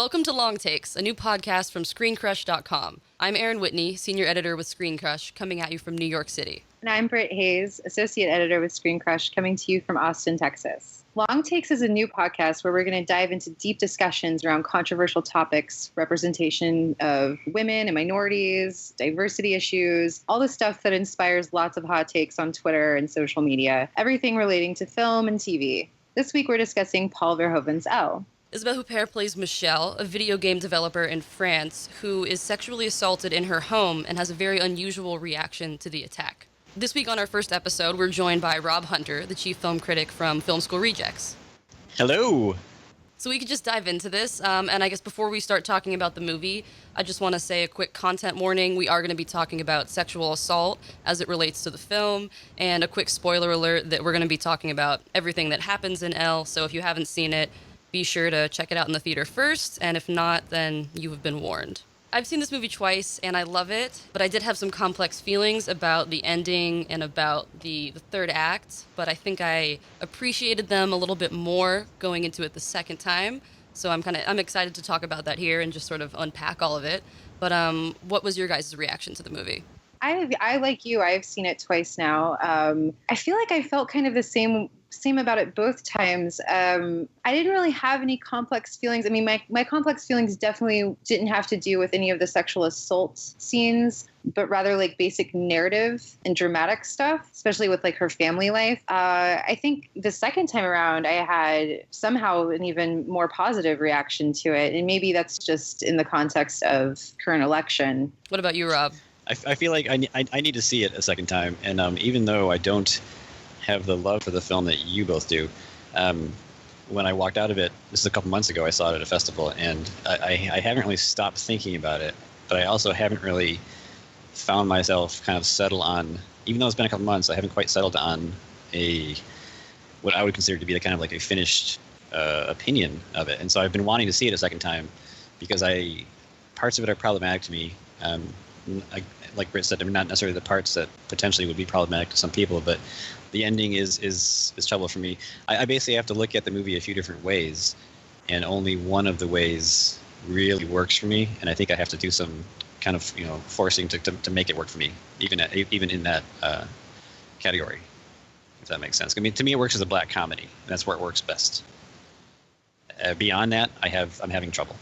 Welcome to Long Takes, a new podcast from ScreenCrush.com. I'm Erin Whitney, senior editor with ScreenCrush, coming at you from New York City. And I'm Britt Hayes, associate editor with ScreenCrush, coming to you from Austin, Texas. Long Takes is a new podcast where we're going to dive into deep discussions around controversial topics, representation of women and minorities, diversity issues, all the stuff that inspires lots of hot takes on Twitter and social media, everything relating to film and TV. This week we're discussing Paul Verhoeven's Elle. Isabelle Huppert plays Michelle, a video game developer in France who is sexually assaulted in her home and has a very unusual reaction to the attack. This week on our first episode, we're joined by Rob Hunter, the chief film critic from Film School Rejects. Hello! So we could just dive into this, and I guess before we start talking about the movie, I just want to say a quick content warning. We are going to be talking about sexual assault as it relates to the film, and a quick spoiler alert that we're going to be talking about everything that happens in Elle, so if you haven't seen it, be sure to check it out in the theater first, and if not, then you have been warned. I've seen this movie twice, and I love it, but I did have some complex feelings about the ending and about the third act, but I think I appreciated them a little bit more going into it the second time, so I'm excited to talk about that here and just sort of unpack all of it. But what was your guys' reaction to the movie? I like you, I've seen it twice now. I feel like I felt kind of the same about it both times. I didn't really have any complex feelings. I mean, my complex feelings definitely didn't have to do with any of the sexual assault scenes, but rather like basic narrative and dramatic stuff, especially with like her family life. I think the second time around, I had somehow an even more positive reaction to it. And maybe that's just in the context of current election. What about you, Rob? I feel like I need to see it a second time, and even though I don't have the love for the film that you both do, when I walked out of it, this is a couple months ago, I saw it at a festival, and I haven't really stopped thinking about it, but I also haven't really found myself kind of settle on, even though it's been a couple months, I haven't quite settled on what I would consider to be a kind of like a finished opinion of it. And so I've been wanting to see it a second time because parts of it are problematic to me. Like Britt said, I mean, not necessarily the parts that potentially would be problematic to some people, but the ending is trouble for me. I basically have to look at the movie a few different ways, and only one of the ways really works for me. And I think I have to do some kind of forcing to make it work for me, even in that category, if that makes sense. I mean, to me, it works as a black comedy, and that's where it works best. Beyond that, I'm having trouble.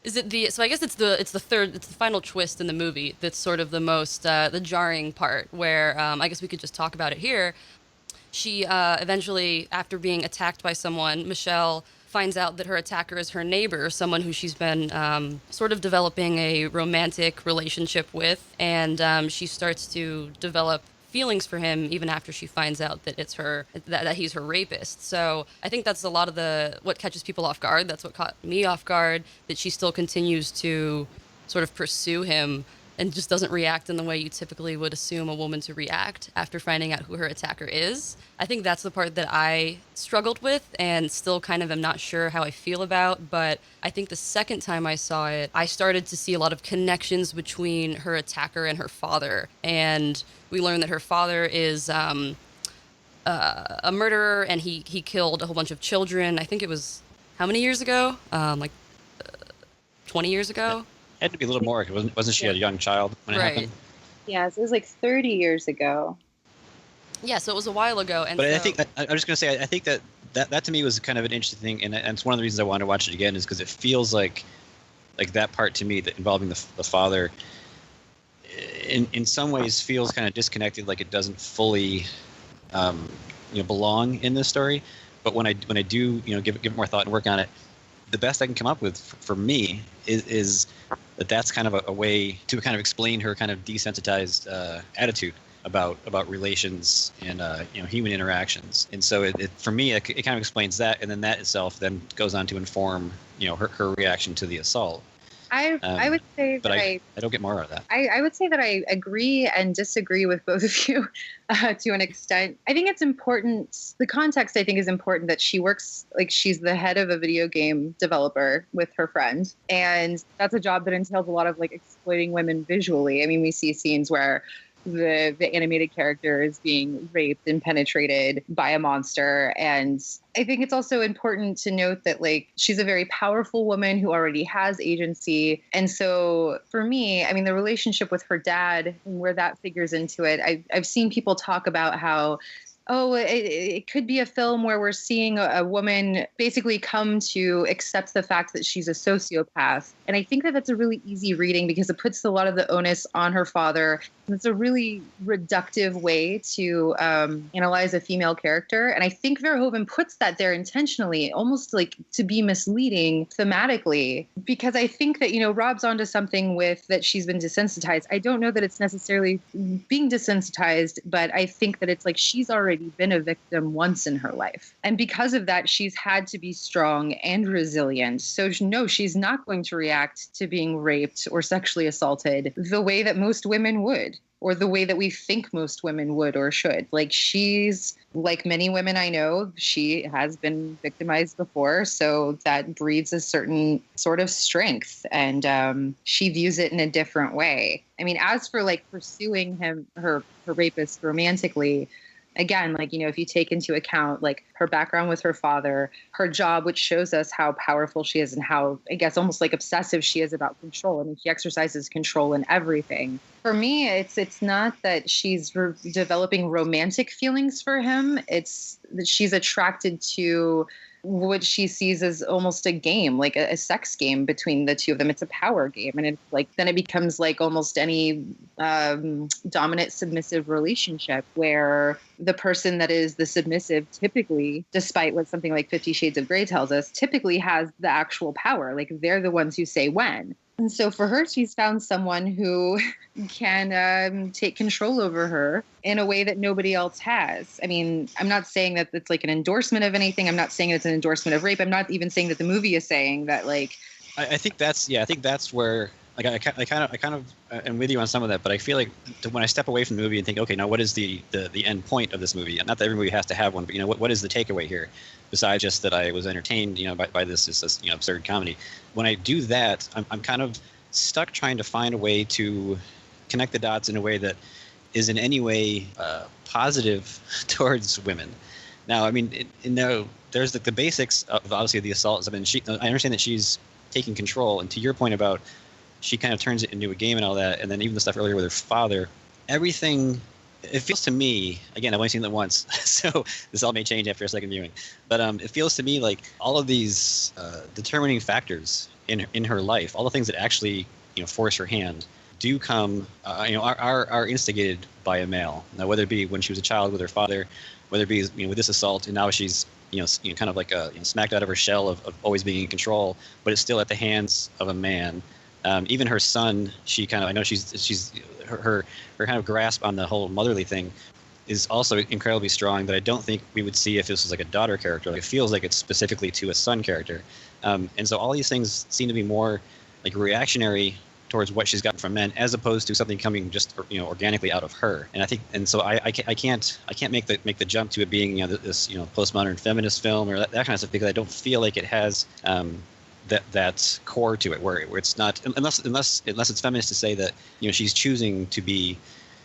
Is it so I guess it's the final twist in the movie that's sort of the most the jarring part, where I guess we could just talk about it here. She eventually, after being attacked by someone, Michelle finds out that her attacker is her neighbor, someone who she's been sort of developing a romantic relationship with, and she starts to develop feelings for him even after she finds out that that he's her rapist. So I think that's a lot of what catches people off guard. That's what caught me off guard, that she still continues to sort of pursue him and just doesn't react in the way you typically would assume a woman to react after finding out who her attacker is. I think that's the part that I struggled with and still kind of am not sure how I feel about, but I think the second time I saw it, I started to see a lot of connections between her attacker and her father, and we learned that her father is a murderer, and he killed a whole bunch of children. I think it was, how many years ago? 20 years ago? It had to be a little more. Wasn't she a young child when it happened? Yeah, so it was like 30 years ago. Yeah, so it was a while ago. But I think I'm just going to say, I think that to me was kind of an interesting thing, and it's one of the reasons I wanted to watch it again, is because it feels like that part to me, that involving the father, in some ways feels kind of disconnected, like it doesn't fully belong in this story. But when I do give it more thought and work on it, the best I can come up with for me is that's kind of a way to kind of explain her kind of desensitized attitude about relations and human interactions. And so it for me it kind of explains that, and then that itself then goes on to inform her reaction to the assault. I would say that I don't get more out of that. I would say that I agree and disagree with both of you to an extent. I think it's important. The context, I think, is important, that she works, like, she's the head of a video game developer with her friend. And that's a job that entails a lot of, like, exploiting women visually. I mean, we see scenes where the animated character is being raped and penetrated by a monster. And I think it's also important to note that like she's a very powerful woman who already has agency. And so for me, I mean, the relationship with her dad and where that figures into it, I've seen people talk about how, oh, it could be a film where we're seeing a woman basically come to accept the fact that she's a sociopath. And I think that that's a really easy reading because it puts a lot of the onus on her father. And it's a really reductive way to analyze a female character. And I think Verhoeven puts that there intentionally, almost like to be misleading thematically, because I think that, Rob's onto something with that she's been desensitized. I don't know that it's necessarily being desensitized, but I think that it's like she's already been a victim once in her life. And because of that, she's had to be strong and resilient. So no, she's not going to react to being raped or sexually assaulted the way that most women would, or the way that we think most women would or should. Like, she's, like many women I know, she has been victimized before. So that breeds a certain sort of strength. And she views it in a different way. I mean, as for like pursuing her rapist romantically, again, like, if you take into account like her background with her father, her job, which shows us how powerful she is and how, I guess, almost like obsessive she is about control. I mean, she exercises control in everything. For me, it's not that she's developing romantic feelings for him. It's that she's attracted to what she sees as almost a game, like a sex game between the two of them. It's a power game. And it's like, then it becomes like almost any dominant submissive relationship where the person that is the submissive typically, despite what something like 50 Shades of Grey tells us, typically has the actual power. Like, they're the ones who say when. And so for her, she's found someone who can take control over her in a way that nobody else has. I mean, I'm not saying that it's like an endorsement of anything. I'm not saying it's an endorsement of rape. I'm not even saying that the movie is saying that, like. I think that's where, like, I kind of am with you on some of that, but I feel like when I step away from the movie and think, okay, now what is the end point of this movie? Not that every movie has to have one, but what is the takeaway here? Besides just that I was entertained, by this absurd comedy. When I do that, I'm kind of stuck trying to find a way to connect the dots in a way that is in any way positive towards women. Now, I mean, there's the basics of obviously the assault. I mean, I understand that she's taking control, and to your point about she kind of turns it into a game and all that, and then even the stuff earlier with her father, everything. It feels to me, again, I've only seen it once, so this all may change after a second viewing, but it feels to me like all of these determining factors in her life, all the things that actually force her hand, do come are instigated by a male. Now, whether it be when she was a child with her father, whether it be with this assault, and now she's kind of like smacked out of her shell of always being in control, but it's still at the hands of a man. Even her son, I know she's her kind of grasp on the whole motherly thing is also incredibly strong, that I don't think we would see if this was like a daughter character. Like, it feels like it's specifically to a son character. And so all these things seem to be more like reactionary towards what she's gotten from men, as opposed to something coming just organically out of her. And I think, and so I can't make the jump to it being this postmodern feminist film or that kind of stuff, because I don't feel like it has that core to it, where it's not, unless it's feminist to say that she's choosing to be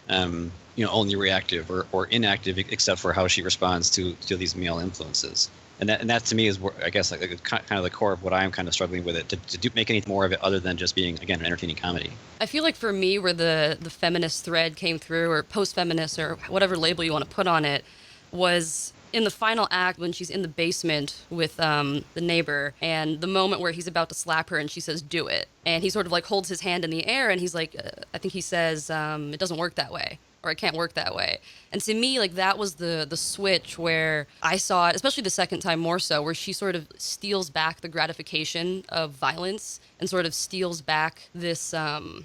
only reactive or inactive, except for how she responds to these male influences. And that to me is, I guess, like kind of the core of what I'm kind of struggling with it, to make anything more of it other than just being, again, an entertaining comedy. I feel like for me, where the feminist thread came through, or post-feminist, or whatever label you want to put on it, was in the final act when she's in the basement with the neighbor, and the moment where he's about to slap her and she says, "Do it." And he sort of like holds his hand in the air and he's like, I think he says, "It doesn't work that way." Or it can't work that way. And to me, like, that was the switch where I saw it, especially the second time more so, where she sort of steals back the gratification of violence and sort of steals back this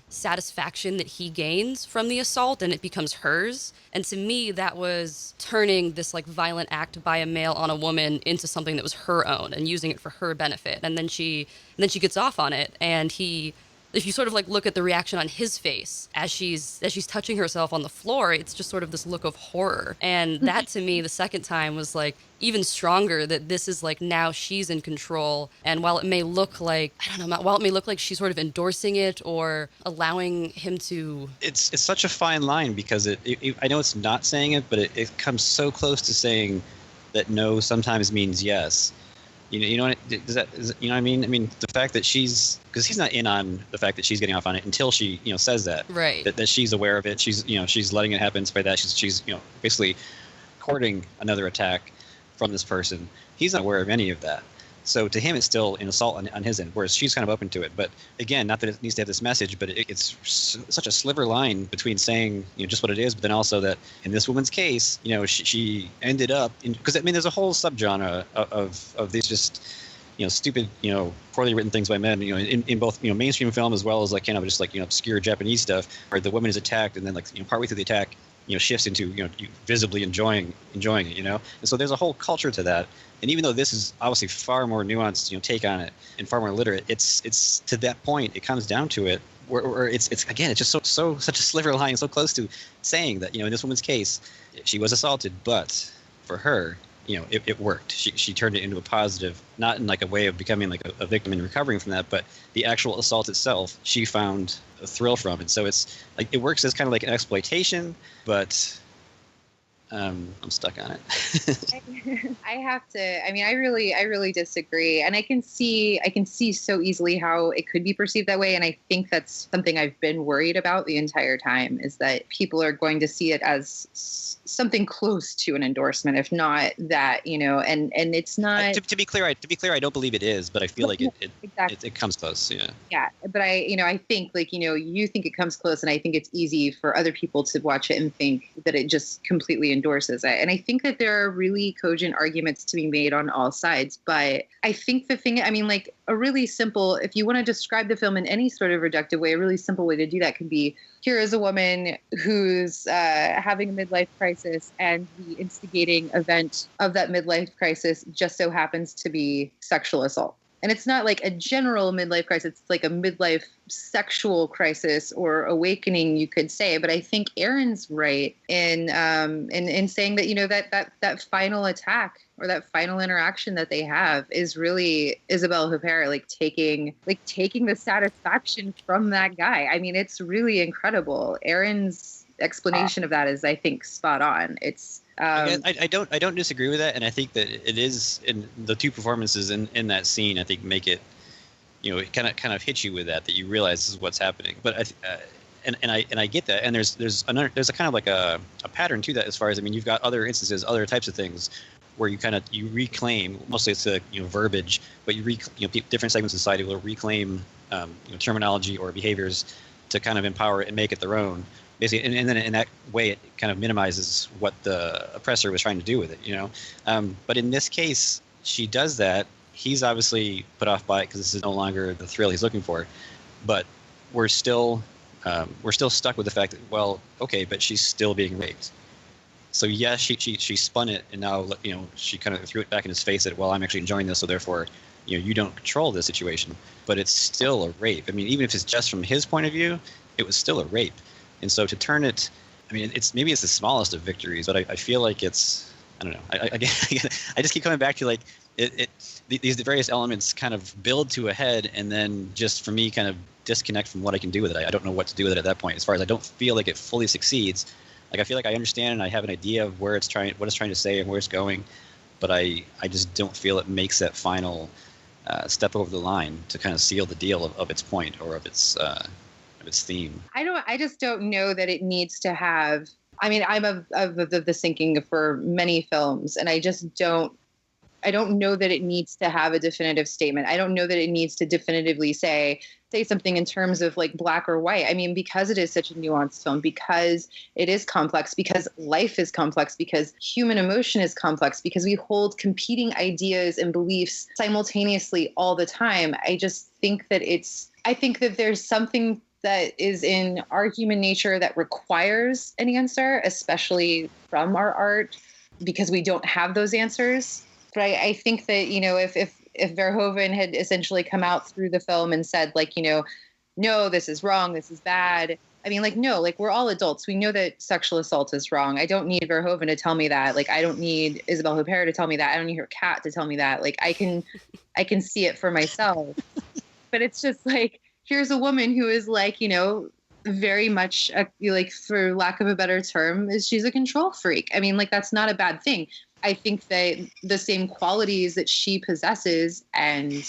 satisfaction that he gains from the assault, and it becomes hers. And to me, that was turning this like violent act by a male on a woman into something that was her own and using it for her benefit. And then she gets off on it, and he if you sort of like look at the reaction on his face as she's touching herself on the floor, it's just sort of this look of horror. And that to me the second time was like even stronger, that this is like now she's in control. And while it may look like, I don't know, while it may look like she's sort of endorsing it or allowing him to, it's such a fine line, because it I know it's not saying it, but it comes so close to saying that no sometimes means yes. You know what you know what I mean? I mean, the fact that because he's not in on the fact that she's getting off on it until she, says that. right. That she's aware of it. She's letting it happen. By that, she's basically courting another attack from this person. He's not aware of any of that. So to him, it's still an assault on his end, whereas she's kind of open to it. But again, not that it needs to have this message, but it's such a sliver line between saying just what it is, but then also that in this woman's case, she ended up because I mean, there's a whole subgenre of these just stupid poorly written things by men in both mainstream film as well as like just like obscure Japanese stuff where the woman is attacked and then like partway through the attack shifts into visibly enjoying it and so there's a whole culture to that. And even though this is obviously far more nuanced take on it and far more literate, it's to that point it comes down to it where it's again it's just so such a sliver line, so close to saying that in this woman's case she was assaulted, but for her it worked. She turned it into a positive, not in like a way of becoming like a victim and recovering from that, but the actual assault itself, she found a thrill from it. So it's like it works as kind of like an exploitation, but I'm stuck on it. I have to. I mean, I really disagree, and I can see so easily how it could be perceived that way. And I think that's something I've been worried about the entire time, is that people are going to see it as something close to an endorsement, if not that. And it's not. To be clear, I don't believe it is, but I feel like exactly. it comes close. Yeah. Yeah, but I think like you think it comes close, and I think it's easy for other people to watch it and think that it just completely endorses it. And I think that there are really cogent arguments to be made on all sides. But I think the thing, I mean, like a really simple, if you want to describe the film in any sort of reductive way, a really simple way to do that could be, here is a woman who's having a midlife crisis, and the instigating event of that midlife crisis just so happens to be sexual assault. And it's not like a general midlife crisis. It's like a midlife sexual crisis or awakening, you could say. But I think Erin's right in saying that, that final attack or that final interaction that they have is really Isabelle Huppert, like taking the satisfaction from that guy. I mean, it's really incredible. Erin's explanation of that is, I think, spot on. It's I don't disagree with that, and I think that it is in the two performances in that scene. I think make it, it kind of hit you with that you realize this is what's happening. But I get that, and there's a kind of like a pattern to that as far as, I mean, you've got other instances, other types of things where you reclaim, mostly it's verbiage, but different segments of society will reclaim terminology or behaviors to kind of empower it and make it their own. Basically, and then in that way, it kind of minimizes what the oppressor was trying to do with it, But in this case, she does that. He's obviously put off by it because this is no longer the thrill he's looking for. But we're still stuck with the fact that, well, okay, but she's still being raped. So yes, she spun it, and now she kind of threw it back in his face that, well, I'm actually enjoying this, so therefore, you don't control this situation. But it's still a rape. I mean, even if it's just from his point of view, it was still a rape. And so to turn it, I mean, it's the smallest of victories, but I feel like it's, I don't know. I just keep coming back to like these various elements kind of build to a head, and then just for me kind of disconnect from what I can do with it. I don't know what to do with it at that point. As far as I don't feel like it fully succeeds. Like I feel like I understand and I have an idea of what it's trying to say and where it's going, but I just don't feel it makes that final step over the line to kind of seal the deal of its point or of its theme. I just don't know that it needs to have, I mean, I'm of the thinking for many films, and I don't know that it needs to have a definitive statement. I don't know that it needs to definitively say something in terms of like black or white. I mean, because it is such a nuanced film, because it is complex, because life is complex, because human emotion is complex, because we hold competing ideas and beliefs simultaneously all the time. I just think that there's something that is in our human nature that requires an answer, especially from our art, because we don't have those answers. But I think that, if Verhoeven had essentially come out through the film and said, like, no, this is wrong, this is bad. I mean, like, no, like, we're all adults. We know that sexual assault is wrong. I don't need Verhoeven to tell me that. Like, I don't need Isabelle Huppert to tell me that. I don't need her cat to tell me that. Like, I can see it for myself. But it's just like, here's a woman who is like, very much like, for lack of a better term, she's a control freak. I mean, like, that's not a bad thing. I think that the same qualities that she possesses and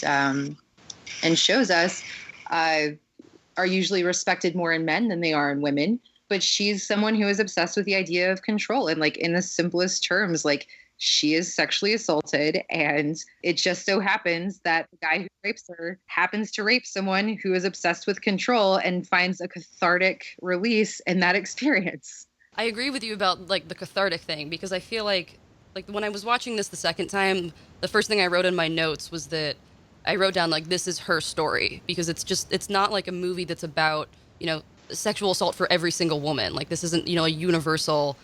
shows us are usually respected more in men than they are in women. But she's someone who is obsessed with the idea of control. And like, in the simplest terms, like, she is sexually assaulted, and it just so happens that the guy who rapes her happens to rape someone who is obsessed with control and finds a cathartic release in that experience. I agree with you about like the cathartic thing, because I feel like when I was watching this the second time, the first thing I wrote in my notes was that I wrote down like, this is her story, because it's not like a movie that's about, sexual assault for every single woman. Like, this isn't, a universal,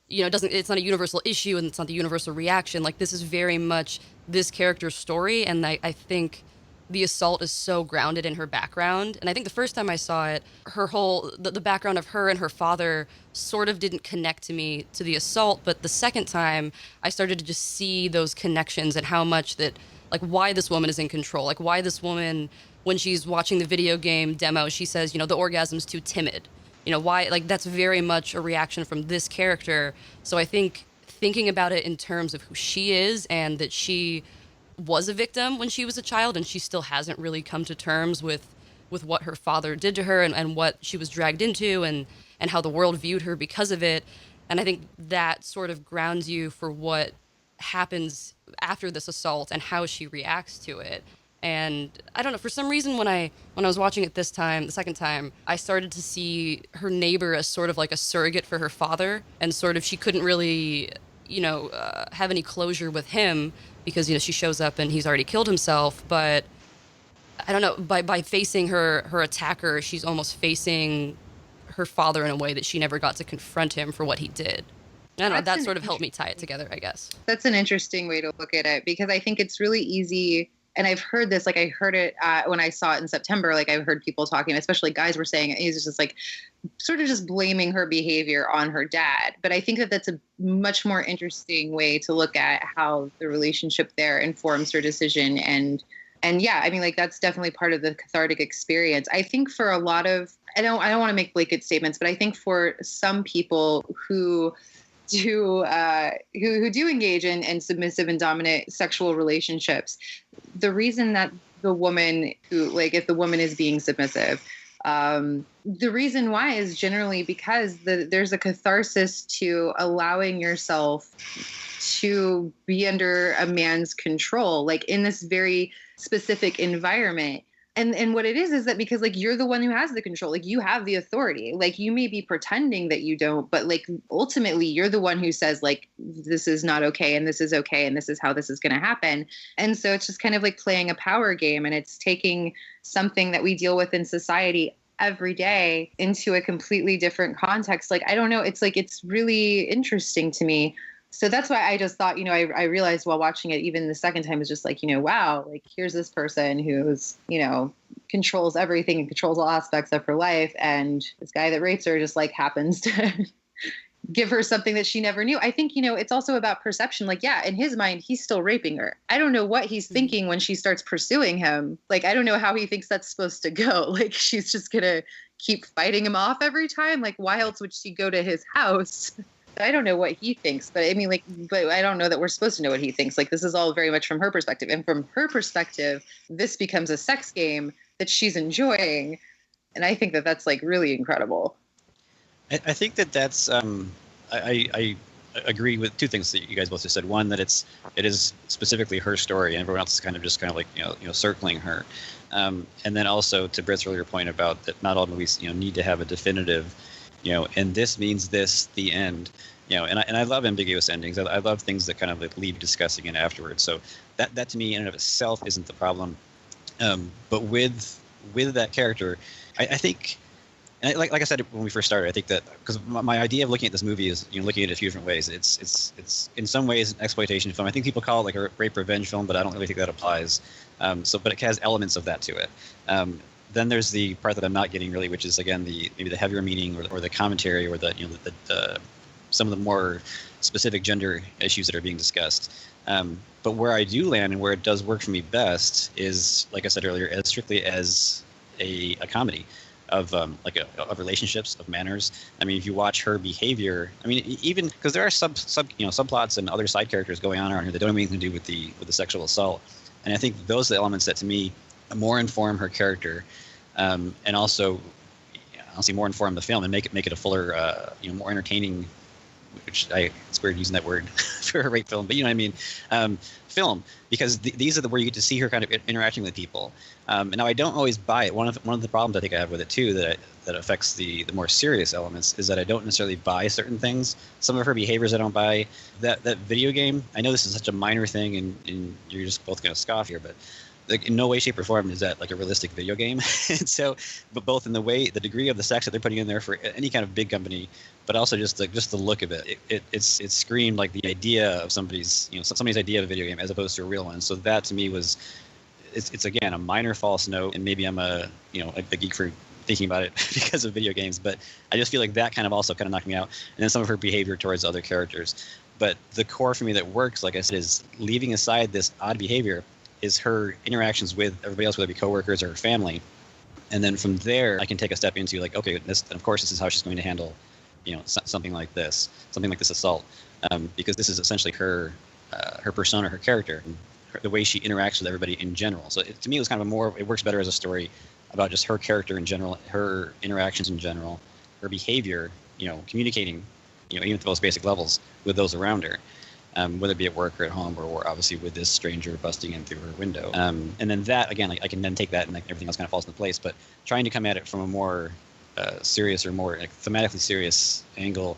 it's not a universal issue, and it's not the universal reaction. Like, this is very much this character's story. And I think the assault is so grounded in her background. And I think the first time I saw it, her whole, the background of her and her father sort of didn't connect to me to the assault. But the second time, I started to just see those connections and how much that, like, why this woman is in control. Like, why this woman, when she's watching the video game demo, she says, the orgasm's too timid. Why, like, that's very much a reaction from this character. So I think thinking about it in terms of who she is, and that she was a victim when she was a child, and she still hasn't really come to terms with what her father did to her, and what she was dragged into, and how the world viewed her because of it. And I think that sort of grounds you for what happens after this assault and how she reacts to it. And I don't know, for some reason when I was watching it the second time, I started to see her neighbor as sort of like a surrogate for her father, and sort of she couldn't really, have any closure with him, because, she shows up and he's already killed himself. But I don't know, by facing her attacker, she's almost facing her father in a way that she never got to confront him for what he did. I don't know, that sort of helped me tie it together, I guess. That's an interesting way to look at it, because I think it's really easy. And I've heard this, like, I heard it when I saw it in September. Like, I've heard people talking, especially guys were saying, he's just like sort of just blaming her behavior on her dad. But I think that that's a much more interesting way to look at how the relationship there informs her decision. And yeah, I mean, like, that's definitely part of the cathartic experience. I think for a lot of, I don't want to make blanket statements, but I think for some people who do engage in submissive and dominant sexual relationships, the reason that the woman who, like, if the woman is being submissive, the reason why is generally because there's a catharsis to allowing yourself to be under a man's control, like, in this very specific environment. And what it is that because, like, you're the one who has the control, like, you have the authority, like, you may be pretending that you don't, but, like, ultimately you're the one who says, like, this is not okay, and this is okay, and this is how this is going to happen. And so it's just kind of like playing a power game, and it's taking something that we deal with in society every day into a completely different context. Like, I don't know, it's like, it's really interesting to me. So that's why I just thought, I realized while watching it, even the second time, is just like, wow, like, here's this person who's, controls everything and controls all aspects of her life. And this guy that rapes her just, like, happens to give her something that she never knew. I think, it's also about perception. Like, yeah, in his mind, he's still raping her. I don't know what he's thinking when she starts pursuing him. Like, I don't know how he thinks that's supposed to go. Like, she's just going to keep fighting him off every time. Like, why else would she go to his house? I don't know what he thinks, but I mean, like, but I don't know that we're supposed to know what he thinks. Like, this is all very much from her perspective. And from her perspective, this becomes a sex game that she's enjoying. And I think that that's, like, really incredible. I think that's, I agree with two things that you guys both just said. One, that it is specifically her story, and everyone else is kind of like, circling her. And then also to Britt's earlier point about that not all movies, need to have a definitive, and this means this, the end, and I love ambiguous endings. I love things that kind of, like, leave discussing it afterwards. So that to me in and of itself isn't the problem. But with that character, I think, and like I said when we first started, I think that because my idea of looking at this movie is, looking at it a few different ways. It's in some ways an exploitation film. I think people call it like a rape revenge film, but I don't really think that applies. But it has elements of that to it. then there's the part that I'm not getting really, which is again maybe the heavier meaning or the commentary or the the some of the more specific gender issues that are being discussed. But where I do land and where it does work for me best is, like I said earlier, as strictly as a comedy of of relationships, of manners. I mean, if you watch her behavior, I mean, even because there are subplots and other side characters going on around here that don't have anything to do with the sexual assault, and I think those are the elements that to me more inform her character, and also I'll see more inform the film and make it a fuller, more entertaining. Which it's weird using that word for a rape film, but you know what I mean, film, because these are where you get to see her kind of interacting with people. And now I don't always buy it. One of the problems I think I have with it too that affects the more serious elements is that I don't necessarily buy certain things. Some of her behaviors I don't buy. That video game, I know this is such a minor thing, and you're just both going to scoff here, but like in no way, shape, or form is that like a realistic video game. And so, but both in the degree of the sex that they're putting in there for any kind of big company, but also just the look of it. It's screamed like the idea of somebody's idea of a video game as opposed to a real one. So that to me was, it's again a minor false note, and maybe I'm a geek for thinking about it because of video games, but I just feel like that kind of knocked me out. And then some of her behavior towards other characters. But the core for me that works, like I said, is leaving aside this odd behavior, is her interactions with everybody else, whether it be coworkers or her family. And then from there, I can take a step into like, okay, and of course, this is how she's going to handle, something like this assault, because this is essentially her persona, her character, the way she interacts with everybody in general. So to me, it was kind of it works better as a story about just her character in general, her interactions in general, her behavior, communicating, even at the most basic levels with those around her. Whether it be at work or at home, or obviously with this stranger busting in through her window. And then that, again, I can then take that and everything else kind of falls into place. But trying to come at it from a more serious or more thematically serious angle,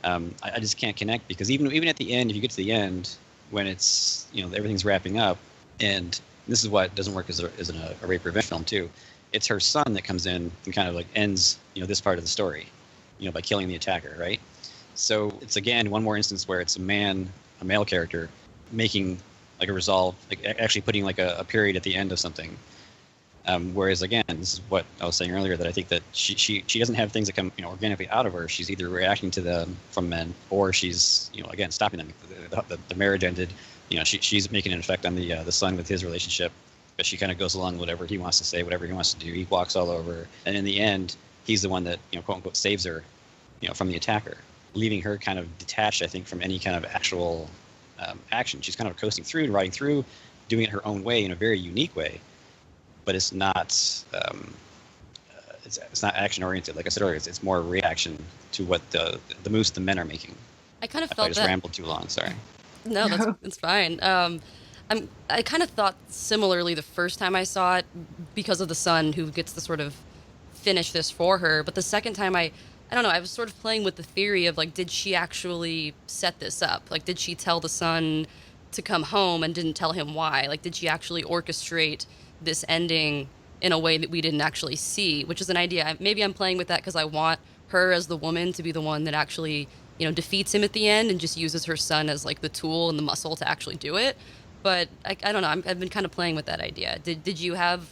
I just can't connect, because even at the end, if you get to the end, when it's, everything's wrapping up, and this is what doesn't work as a rape revenge film too, it's her son that comes in and kind of like ends, this part of the story, by killing the attacker, right? So it's, again, one more instance where it's a male character making like a resolve, like actually putting like a period at the end of something. Whereas, again, this is what I was saying earlier, that I think that she doesn't have things that come organically out of her. She's either reacting to them from men, or she's again stopping them. The marriage ended. She's making an effect on the son with his relationship, but she kind of goes along with whatever he wants to say, whatever he wants to do. He walks all over, and in the end, he's the one that quote unquote saves her, from the attacker, leaving her kind of detached, I think, from any kind of actual action. She's kind of coasting through and riding through, doing it her own way in a very unique way, but it's not it's not action oriented. Like I said earlier, it's more reaction to what the moves the men are making. I kind of I felt just rambled too long. Sorry. No, that's fine. I kind of thought similarly the first time I saw it, because of the son who gets to sort of finish this for her. But the second time, I don't know, I was sort of playing with the theory of, like, did she actually set this up? Like, did she tell the son to come home and didn't tell him why? Like, did she actually orchestrate this ending in a way that we didn't actually see? Which is an idea. Maybe I'm playing with that because I want her as the woman to be the one that actually, defeats him at the end and just uses her son as, like, the tool and the muscle to actually do it. But I don't know. I've been kind of playing with that idea. Did you have,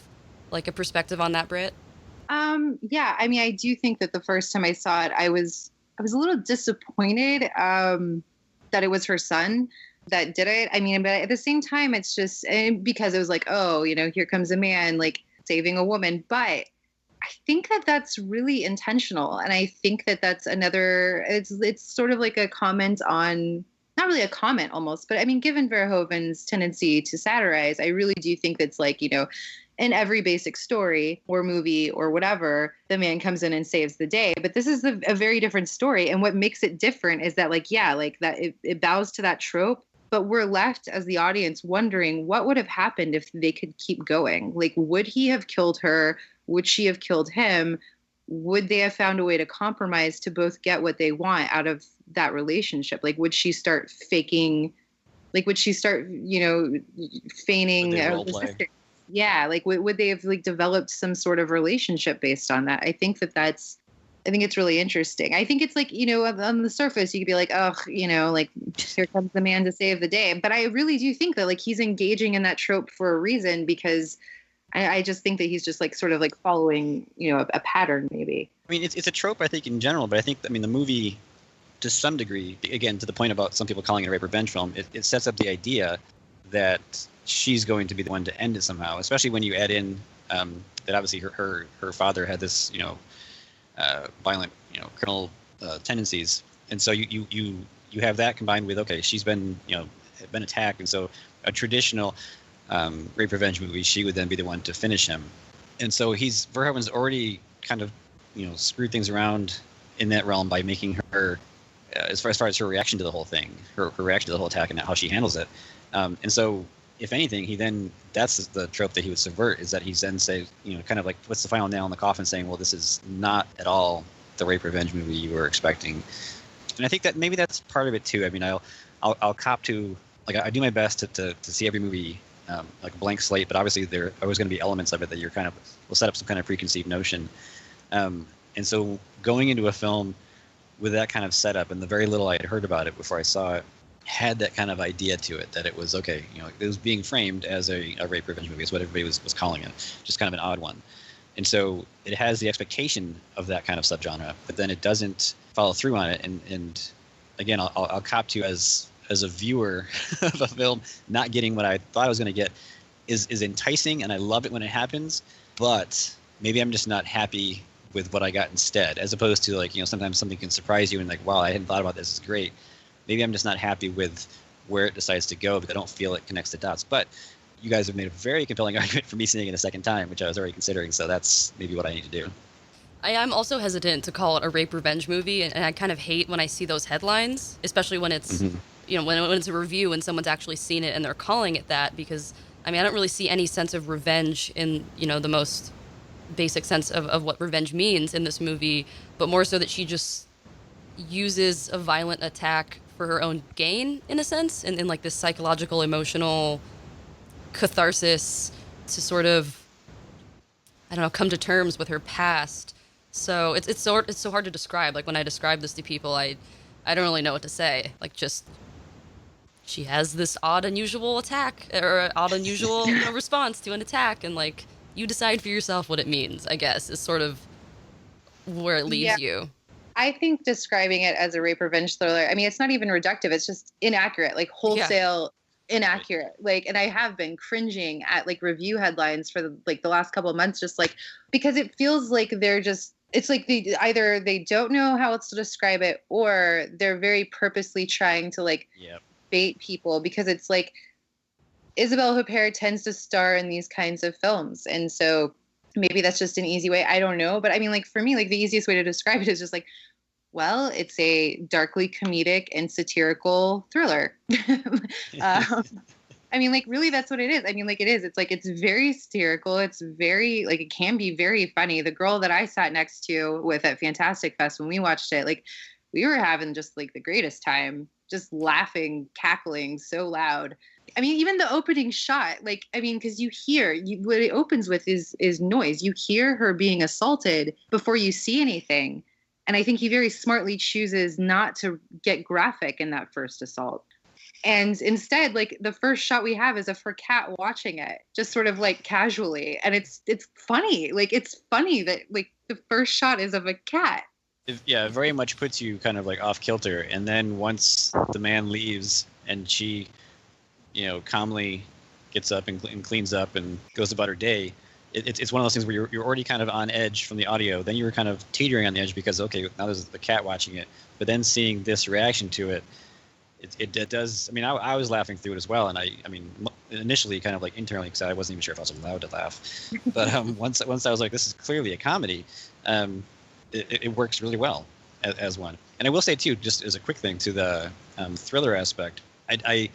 like, a perspective on that, Britt? Yeah, I mean, I do think that the first time I saw it, I was a little disappointed that it was her son that did it. I mean, but at the same time, it's just because it was like, oh, here comes a man like saving a woman. But I think that that's really intentional, and I think that that's another. It's sort of like a comment on. Not really a comment almost, but I mean, given Verhoeven's tendency to satirize, I really do think that's like, in every basic story or movie or whatever, the man comes in and saves the day. But this is a very different story. And what makes it different is that, like, yeah, like that it bows to that trope, but we're left as the audience wondering what would have happened if they could keep going. Like, would he have killed her? Would she have killed him? Would they have found a way to compromise to both get what they want out of that relationship? Like, would she start faking, like, would she start, feigning? Yeah. Like, would they have like developed some sort of relationship based on that? I think it's really interesting. I think it's like, on the surface, you could be like, oh, like, here comes the man to save the day. But I really do think that, like, he's engaging in that trope for a reason, because I just think that he's just like sort of like following, a pattern maybe. I mean, it's a trope, I think, in general, but I mean, the movie, to some degree, again, to the point about some people calling it a rape revenge film, it sets up the idea that she's going to be the one to end it somehow, especially when you add in that obviously her father had this, violent, criminal tendencies. And so you have that combined with, okay, she's been, been attacked. And so a traditional rape revenge movie, she would then be the one to finish him. And so Verhoeven's already kind of, screwed things around in that realm by making her, as far as her reaction to the whole thing, her reaction to the whole attack and how she handles it. And so, if anything, that's the trope that he would subvert, is that he's then say, kind of like puts the final nail in the coffin, saying, well, this is not at all the rape revenge movie you were expecting. And I think that maybe that's part of it too. I mean, I'll cop to, like, I do my best to see every movie like a blank slate, but obviously there are always going to be elements of it that you're kind of will set up some kind of preconceived notion. And so going into a film with that kind of setup, and the very little I had heard about it before I saw it, had that kind of idea to it, that it was okay, it was being framed as a rape revenge movie, is what everybody was calling it, just kind of an odd one. And so it has the expectation of that kind of subgenre, but then it doesn't follow through on it. And again, I'll cop to, as a viewer of a film, not getting what I thought I was going to get is enticing, and I love it when it happens, but maybe I'm just not happy with what I got instead, as opposed to, like, sometimes something can surprise you and, like, wow, I hadn't thought about this, it's great. Maybe I'm just not happy with where it decides to go, because I don't feel it connects the dots. But you guys have made a very compelling argument for me seeing it a second time, which I was already considering, so that's maybe what I need to do. I'm also hesitant to call it a rape revenge movie, and I kind of hate when I see those headlines, especially when it's, when it's a review and someone's actually seen it and they're calling it that, because, I mean, I don't really see any sense of revenge in, the most basic sense of what revenge means in this movie, but more so that she just uses a violent attack for her own gain, in a sense, and in like this psychological, emotional catharsis to sort of, I don't know, come to terms with her past. So it's so hard to describe. Like, when I describe this to people, I don't really know what to say. Like, just, she has this odd, unusual attack, or odd, unusual response to an attack, and, like, you decide for yourself what it means, I guess, is sort of where it leaves you. I think describing it as a rape revenge thriller, I mean, it's not even reductive. It's just inaccurate, like wholesale inaccurate. Like, and I have been cringing at like review headlines for the last couple of months, just like, because it feels like it's like either they don't know how else to describe it, or they're very purposely trying to like bait people, because it's like, Isabelle Huppert tends to star in these kinds of films. And so maybe that's just an easy way. I don't know. But I mean, like, for me, like, the easiest way to describe it is just like, well, it's a darkly comedic and satirical thriller. I mean, like, really, that's what it is. I mean, like, it is. It's like, it's very satirical. It's very, like, it can be very funny. The girl that I sat next to with at Fantastic Fest when we watched it, like, we were having just, like, the greatest time, just laughing, cackling so loud. I mean, even the opening shot, like, I mean, because what it opens with is noise. You hear her being assaulted before you see anything. And I think he very smartly chooses not to get graphic in that first assault. And instead, like, the first shot we have is of her cat watching it, just sort of like casually. And it's funny. Like, it's funny that, like, the first shot is of a cat. It very much puts you kind of like off kilter. And then once the man leaves and she, calmly gets up and cleans up and goes about her day, it's one of those things where you're already kind of on edge from the audio. Then you were kind of teetering on the edge because, okay, now there's the cat watching it. But then seeing this reaction to it, it does. I mean, I was laughing through it as well. And I mean, initially kind of like internally, because I wasn't even sure if I was allowed to laugh. But once I was like, this is clearly a comedy, it works really well as one. And I will say, too, just as a quick thing to the thriller aspect, I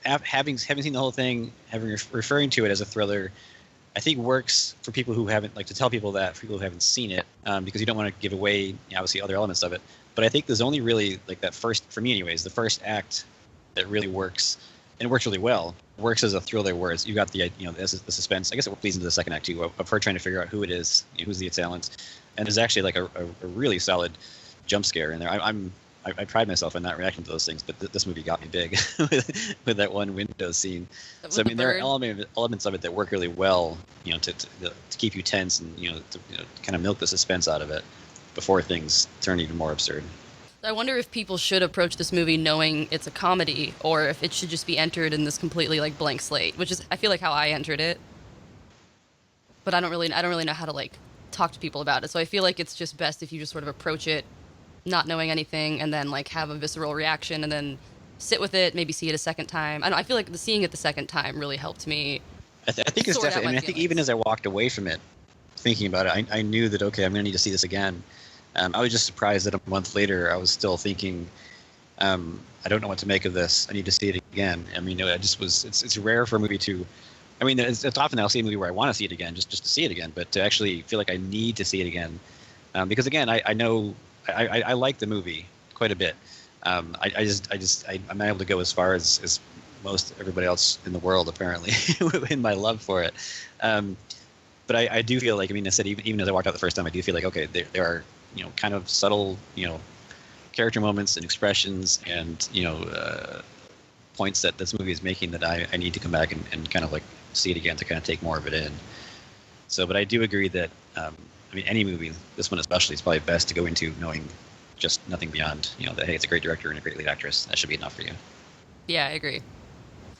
having seen the whole thing, referring to it as a thriller, I think works for people who haven't, like, to tell people that, for people who haven't seen it, because you don't want to give away, obviously, other elements of it. But I think there's only really, like, that first, for me anyways, the first act that really works, and it works really well, works as a thriller, where you got the suspense. I guess it bleeds into the second act, too, of her trying to figure out who it is, who's the assailant. And there's actually, like, a really solid jump scare in there. I pride myself in not reacting to those things, but this movie got me big with that one window scene. So I mean, there are elements of it that work really well, to keep you tense and to kind of milk the suspense out of it before things turn even more absurd. I wonder if people should approach this movie knowing it's a comedy, or if it should just be entered in this completely like blank slate, which is I feel like how I entered it. But I don't really know how to like talk to people about it. So I feel like it's just best if you just sort of approach it not knowing anything and then like have a visceral reaction and then sit with it, maybe see it a second time. I feel like seeing it the second time really helped me. I think it's definitely. I mean, I think even as I walked away from it, thinking about it, I knew that okay, I'm going to need to see this again. I was just surprised that a month later I was still thinking, I don't know what to make of this. I need to see it again. I mean, I just was. It's rare for a movie to. I mean, it's often I'll see a movie where I want to see it again, just to see it again, but to actually feel like I need to see it again, because again, I know I like the movie quite a bit. I'm able to go as far as most everybody else in the world apparently in my love for it. But I do feel like, I mean, I said even as I walked out the first time, I do feel like okay, there are kind of subtle character moments and expressions and points that this movie is making that I need to come back and kind of like see it again to kind of take more of it in. So, but I do agree that I mean, any movie, this one especially, is probably best to go into knowing just nothing beyond that hey, it's a great director and a great lead actress. That should be enough for you. Yeah, I agree.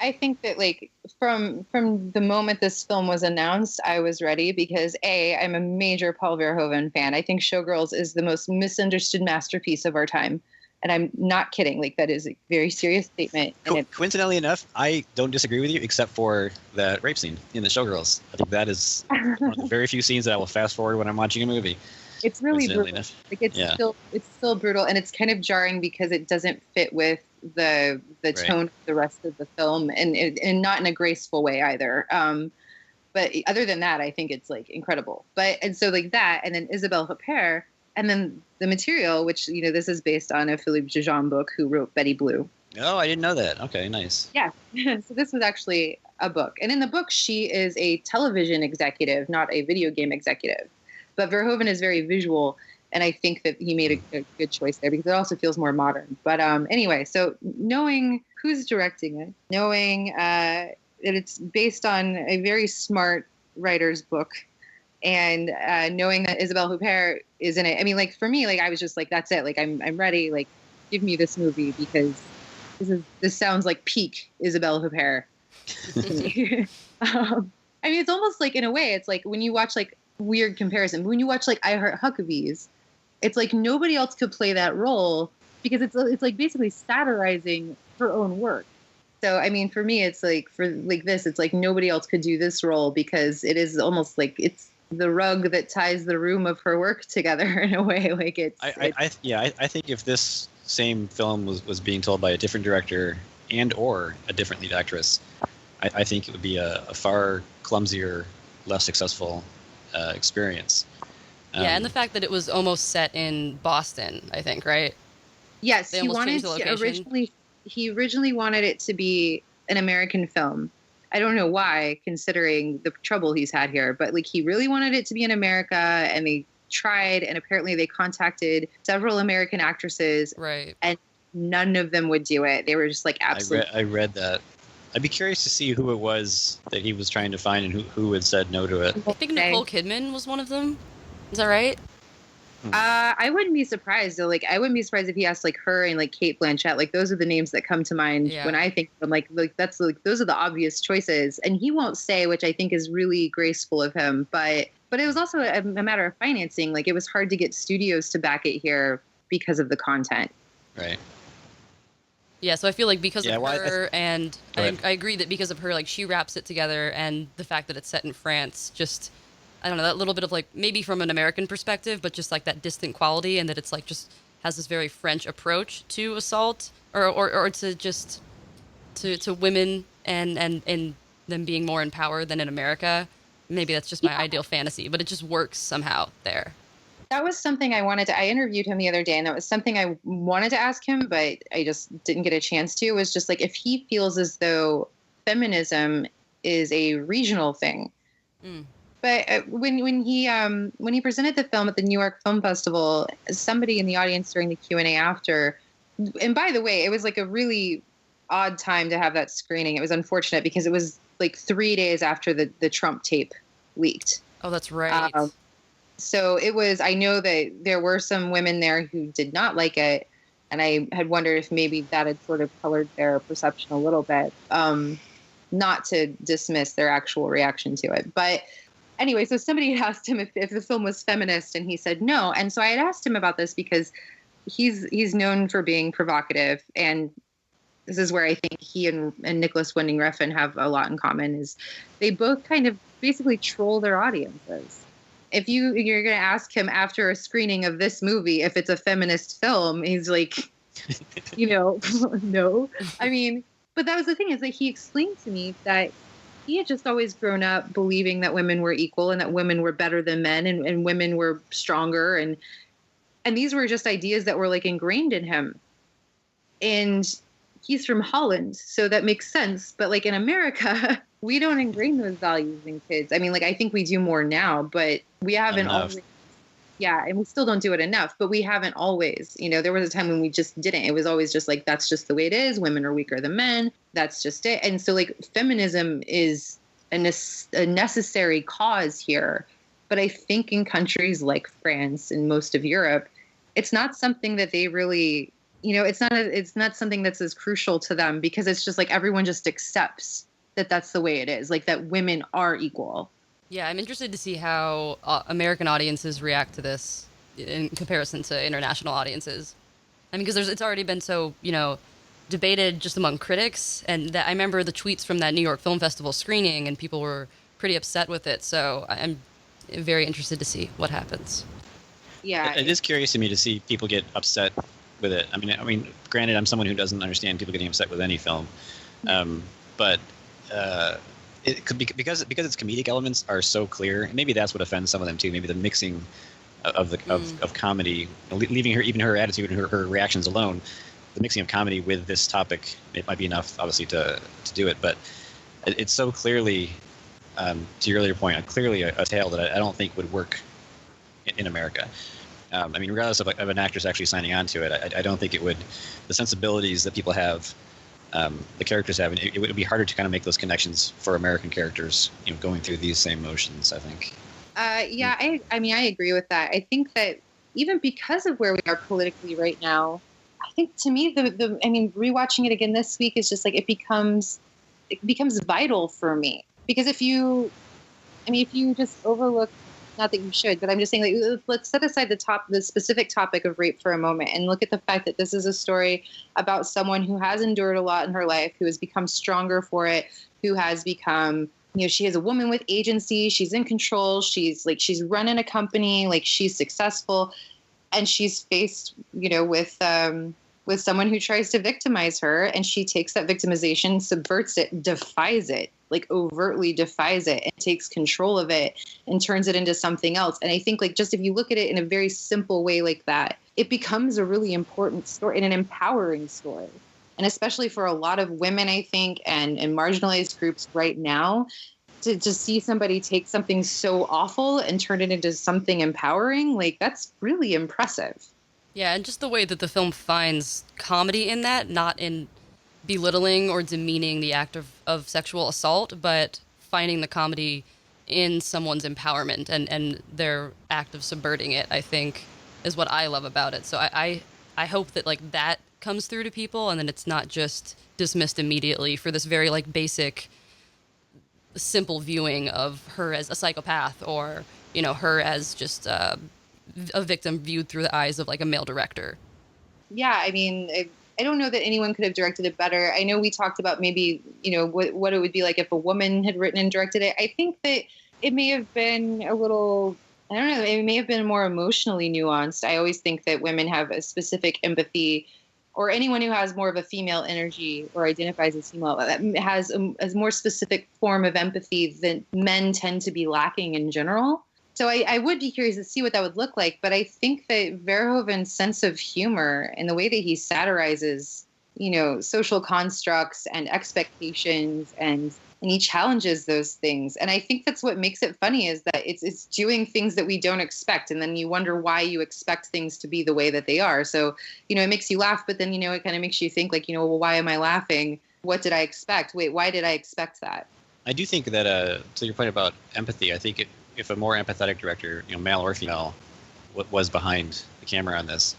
I think that like from the moment this film was announced, I was ready because I'm a major Paul Verhoeven fan. I think Showgirls is the most misunderstood masterpiece of our time. And I'm not kidding. Like, that is a very serious statement. And coincidentally enough, I don't disagree with you, except for that rape scene in the Showgirls. I think that is one of the very few scenes that I will fast forward when I'm watching a movie. It's really brutal. Like, it's still brutal, and it's kind of jarring because it doesn't fit with the tone of the rest of the film, and not in a graceful way either. But other than that, I think it's like incredible. And so like that, and then Isabelle Huppert. And then The Material, which, this is based on a Philippe Jajan book who wrote Betty Blue. Oh, I didn't know that. Okay, nice. Yeah. So this was actually a book. And in the book, she is a television executive, not a video game executive. But Verhoeven is very visual. And I think that he made a good choice there because it also feels more modern. But anyway, so knowing who's directing it, knowing that it's based on a very smart writer's book, and knowing that Isabelle Huppert is in it. I mean, like, for me, like, I was just like, that's it. Like, I'm ready. Like, give me this movie because this sounds like peak Isabelle Huppert. I mean, it's almost like, in a way, it's like when you watch, like, weird comparison. When you watch, like, I Heart Huckabees, it's like nobody else could play that role because it's like basically satirizing her own work. So, I mean, for me, it's like, for like this, it's like nobody else could do this role because it is almost like it's the rug that ties the room of her work together in a way. Like I think if this same film was being told by a different director and or a different lead actress, I think it would be a far clumsier, less successful experience. Yeah, and the fact that it was almost set in Boston, I think, right? Yes, he originally wanted it to be an American film. I don't know why, considering the trouble he's had here, but like he really wanted it to be in America, and they tried, and apparently they contacted several American actresses, right? And none of them would do it. They were just like absolutely. I read that. I'd be curious to see who it was that he was trying to find and who had said no to it. I think Nicole Kidman was one of them. Is that right? I wouldn't be surprised though. Like, I wouldn't be surprised if he asked like her and like Cate Blanchett. Like, those are the names that come to mind when I think of them. Like that's like those are the obvious choices. And he won't say, which I think is really graceful of him. But it was also a matter of financing. Like, it was hard to get studios to back it here because of the content. Right. Yeah, so I feel like because of her, and I agree that because of her, like, she wraps it together, and the fact that it's set in France, just, I don't know, that little bit of, like, maybe from an American perspective, but just, like, that distant quality, and that it's, like, just has this very French approach to assault, or to just, to women, and them being more in power than in America. Maybe that's just my ideal fantasy, but it just works somehow there. That was something I interviewed him the other day, and that was something I wanted to ask him, but I just didn't get a chance to. It was just like, if he feels as though feminism is a regional thing. Mm. But when he presented the film at the New York Film Festival, somebody in the audience during the Q&A after And by the way, it was like a really odd time to have that screening. It was unfortunate because it was like 3 days after the Trump tape leaked. Oh, that's right. So it was, I know that there were some women there who did not like it. And I had wondered if maybe that had sort of colored their perception a little bit. Not to dismiss their actual reaction to it. But anyway, so somebody had asked him if the film was feminist, and he said no. And so I had asked him about this because he's known for being provocative. And this is where I think he and Nicholas Winding Refn have a lot in common, is they both kind of basically troll their audiences. If you're going to ask him after a screening of this movie if it's a feminist film, he's like, no. I mean, but that was the thing, is that he explained to me that he had just always grown up believing that women were equal and that women were better than men and women were stronger. And these were just ideas that were like ingrained in him. And he's from Holland, so that makes sense. But like in America, we don't ingrain those values in kids. I mean, like, I think we do more now, but we haven't always. Yeah, and we still don't do it enough, but we haven't always. There was a time when we just didn't. It was always just like, that's just the way it is. Women are weaker than men. That's just it. And so like feminism is a necessary cause here. But I think in countries like France and most of Europe, it's not something that they really, it's not something that's as crucial to them, because it's just like everyone just accepts that that's the way it is, like that women are equal. Yeah, I'm interested to see how American audiences react to this in comparison to international audiences. I mean, because it's already been so, debated just among critics. And that I remember the tweets from that New York Film Festival screening, and people were pretty upset with it. So I'm very interested to see what happens. Yeah. It is curious to me to see people get upset with it. I mean, granted, I'm someone who doesn't understand people getting upset with any film. But it could be because its comedic elements are so clear. And maybe that's what offends some of them too. Maybe the mixing of comedy, leaving her attitude and her reactions alone, the mixing of comedy with this topic, it might be enough, obviously, to do it. But it's so clearly, to your earlier point, clearly a tale that I don't think would work in America. I mean, regardless of an actress actually signing on to it, I don't think it would. The sensibilities that people have, the characters have, and it would be harder to kind of make those connections for American characters, going through these same motions, I think. Yeah, I mean, I agree with that. I think that even because of where we are politically right now, I think to me, rewatching it again this week is just like, it becomes vital for me. Because if you just overlook, not that you should, but I'm just saying, like, let's set aside the specific topic of rape for a moment and look at the fact that this is a story about someone who has endured a lot in her life, who has become stronger for it, who has become, she is a woman with agency. She's in control. She's running a company, like she's successful, and she's faced, with someone who tries to victimize her, and she takes that victimization, subverts it, defies it, like overtly defies it, and takes control of it and turns it into something else. And I think, like, just if you look at it in a very simple way like that, it becomes a really important story and an empowering story. And especially for a lot of women, I think, and marginalized groups right now, to see somebody take something so awful and turn it into something empowering, like, that's really impressive. Yeah, and just the way that the film finds comedy in that, not in belittling or demeaning the act of sexual assault, but finding the comedy in someone's empowerment and their act of subverting it, I think, is what I love about it. So I hope that, like, that comes through to people, and then it's not just dismissed immediately for this very, like, basic, simple viewing of her as a psychopath, or, her as just a victim viewed through the eyes of, like, a male director. Yeah, I mean, I don't know that anyone could have directed it better. I know we talked about maybe, what it would be like if a woman had written and directed it. I think that it may have been a little, I don't know, it may have been more emotionally nuanced. I always think that women have a specific empathy, or anyone who has more of a female energy or identifies as female has a more specific form of empathy that men tend to be lacking in general. So I would be curious to see what that would look like. But I think that Verhoeven's sense of humor and the way that he satirizes, social constructs and expectations and and he challenges those things. And I think that's what makes it funny, is that it's doing things that we don't expect. And then you wonder why you expect things to be the way that they are. So, it makes you laugh, but then, it kind of makes you think like, well, why am I laughing? What did I expect? Wait, why did I expect that? I do think that, to your point about empathy, I think if a more empathetic director, male or female, was behind the camera on this,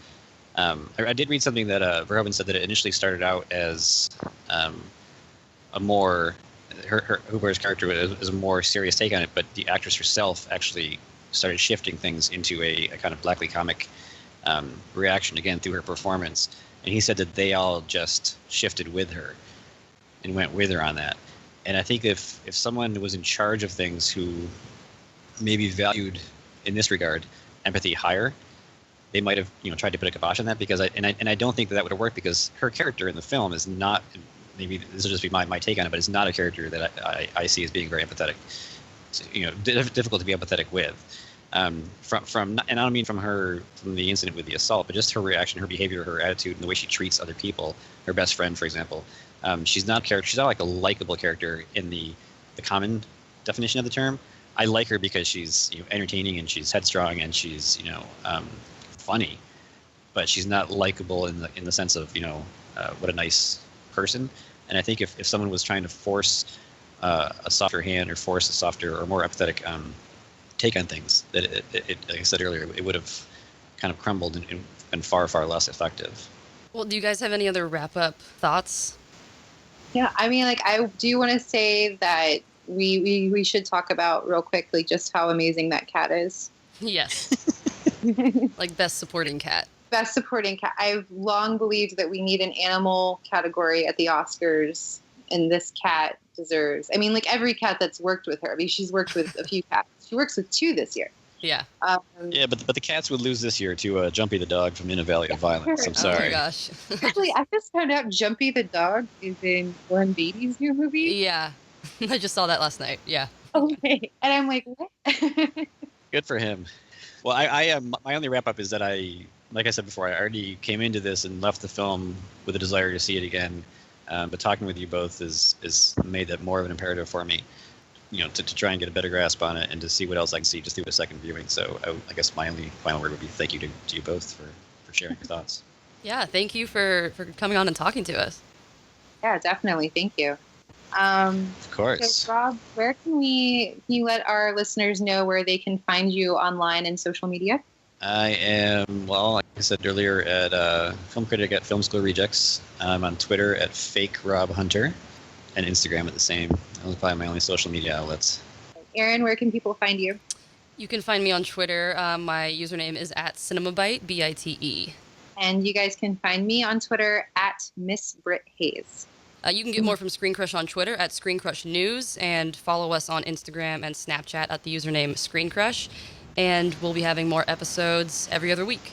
I did read something that Verhoeven said that it initially started out as a more, Huber's character is a more serious take on it, but the actress herself actually started shifting things into a kind of blackly comic reaction, again, through her performance. And he said that they all just shifted with her and went with her on that. And I think if someone was in charge of things who maybe valued, in this regard, empathy higher, they might have tried to put a kibosh on that, because I don't think that would have worked, because her character in the film is not, maybe this will just be my take on it, but it's not a character that I see as being very empathetic. So, difficult to be empathetic with. From and I don't mean from the incident with the assault, but just her reaction, her behavior, her attitude, and the way she treats other people. Her best friend, for example, she's not a character. She's not like a likable character in the common definition of the term. I like her because she's entertaining, and she's headstrong, and she's funny, but she's not likable in the sense of what a nice person. And I think if someone was trying to force a softer hand, or force a softer or more empathetic take on things, that it like I said earlier, it would have kind of crumbled and been far, far less effective. Well, do you guys have any other wrap-up thoughts? Yeah, I mean, like, I do want to say that we should talk about real quickly just how amazing that cat is. Yes. Like best supporting cat. Best supporting cat. I've long believed that we need an animal category at the Oscars, and this cat deserves. I mean, like every cat that's worked with her. I mean, she's worked with a few cats. She works with 2 this year. Yeah. Yeah, but the cats would lose this year to Jumpy the dog from In a Valley of Violence. I'm sorry. Oh my gosh. Actually, I just found out Jumpy the dog is in Warren Beatty's new movie. Yeah. I just saw that last night. Yeah. Okay. And I'm like, what? Good for him. Well, I my only wrap up is that like I said before, I already came into this and left the film with a desire to see it again. But talking with you both is made that more of an imperative for me, to try and get a better grasp on it, and to see what else I can see just through a second viewing. So I guess my only final word would be thank you to you both for sharing your thoughts. Yeah, thank you for coming on and talking to us. Yeah, definitely. Thank you. Of course. So Rob, where can you let our listeners know where they can find you online and social media? I am, well, like I said earlier, at film critic at Film School Rejects. I'm on Twitter at Fake Rob Hunter, and Instagram at the same. Those are probably my only social media outlets. Erin, where can people find you? You can find me on Twitter. My username is at Cinemabite, BITE. And you guys can find me on Twitter at Miss Britt Hayes. You can get more from ScreenCrush on Twitter at ScreenCrush News, and follow us on Instagram and Snapchat at the username ScreenCrush. And we'll be having more episodes every other week.